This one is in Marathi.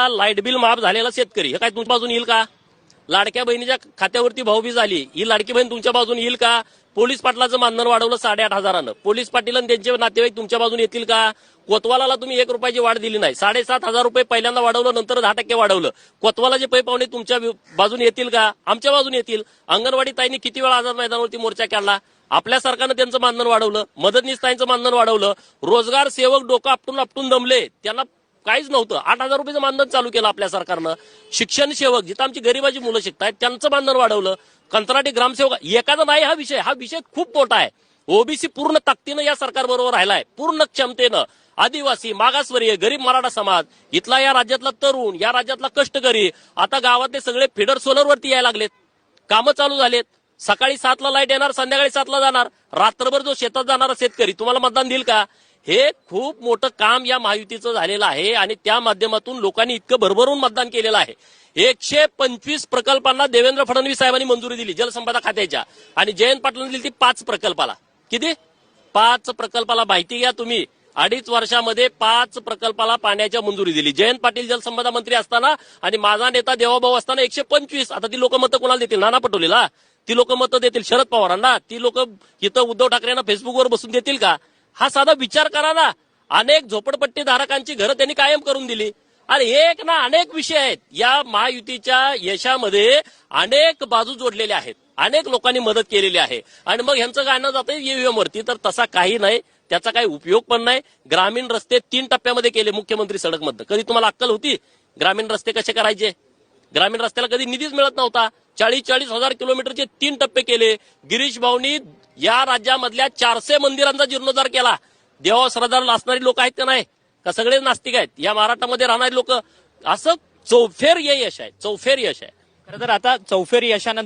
लाईट बिल माफ झालेला शेतकरी हे काय तुमच्या बाजून येईल का? लाडक्या बहिणीच्या खात्यावरती भाऊबीज आली, ही लाडकी बहीण तुमच्या बाजून येईल का? पोलीस पाटलाचं मानधन वाढवलं 8,500 पोलीस पाटील आणि त्यांचे नातेवाईक तुमच्या बाजून येतील का? कोतवालाला तुम्ही 1 रुपयाची वाढ दिली नाही, 7,500 रुपये पहिल्यांदा वाढवलं, नंतर 10% वाढवलं. कोतवालाचे पै पाहुणे तुमच्या बाजून येतील का? आमच्या बाजून येतील. अंगणवाडी ताईंनी किती वेळा आझाद मैदानावरती मोर्चा काढला, आपल्या सरकारनं त्यांचं मानधन वाढवलं, मदतनीस ताईंचं मानधन वाढवलं. रोजगार सेवक डोकं आपटून दमले, त्यांना काहीच नव्हतं, 8,000 रुपयाचं मानधन चालू केलं आपल्या सरकारनं. शिक्षण सेवक जिथं आमची गरीबाची मुलं शिकतायत त्यांचं मानधन वाढवलं. कंत्राटी ग्रामसेवक एखादा नाही, हा विषय खूप मोठा आहे. ओबीसी पूर्ण ताकदीनं या सरकारबरोबर राहिलाय, पूर्ण क्षमतेनं. आदिवासी, मागासवर्गीय, गरीब मराठा समाज, इथला या राज्यातला तरुण, या राज्यातला कष्टकरी, आता गावातले सगळे फिडर सोलरवरती यायला लागलेत, कामं चालू झालेत. सकाळी 7ला लाईट येणार, संध्याकाळी 7ला जाणार. रात्रभर जो शेतात जाणारा शेतकरी तुम्हाला मतदान देईल का? हे खूप मोठं काम या महायुतीचं झालेलं आहे आणि त्या माध्यमातून लोकांनी इतकं भरभरून मतदान केलेलं आहे. 125 प्रकल्पांना देवेंद्र फडणवीस साहेबांनी मंजुरी दिली जलसंपदा खात्याच्या, आणि जयंत पाटलांनी दिली ती 5 प्रकल्पाला. किती? 5 प्रकल्पाला. माहिती घ्या तुम्ही, 2.5 वर्षामध्ये 5 प्रकल्पाला पाण्याच्या मंजुरी दिली. जयंत पाटील जलसंपदा मंत्री असताना आणि माझा नेता देवाभाऊ असताना 125. आता ती लोक मतं कोणाला देतील? नाना पटोलेला ती लोक मतं देतील, शरद पवारांना ती लोक इथं उद्धव ठाकरेंना फेसबुकवर बसून देतील का? हा साधा विचार करा ना. अनेक झोपडपट्टी धारकांची घरं त्यांनी कायम करून दिली. आणि एक ना अनेक विषय आहेत या महायुतीच्या यशामध्ये, अनेक बाजू जोडलेल्या आहेत, अनेक लोकांनी मदत केलेली आहे. आणि मग ह्यांचं गाणं जातं ईव्हीएम वरती, तर तसा काही नाही, त्याचा काही उपयोग पण नाही. ग्रामीण रस्ते 3 टप्प्यामध्ये केले मुख्यमंत्री सडक मधनं. कधी तुम्हाला अक्कल होती ग्रामीण रस्ते कसे करायचे? ग्रामीण रस्त्याला कधी निधीच मिळत नव्हता. 40-40 हजार किलोमीटरचे 3 टप्पे केले. गिरीश भाऊनी या राज्यामधल्या 400 मंदिरांचा जीर्णोद्धार केला. देवा श्रद्धाला असणारी लोक आहेत का नाही? का सगळे नास्तिक आहेत? या महाराष्ट्रामध्ये राहणारी लोक. असं चौफेर यश आहे, चौफेर यश आहे. खरं तर आता चौफेर यशानंतर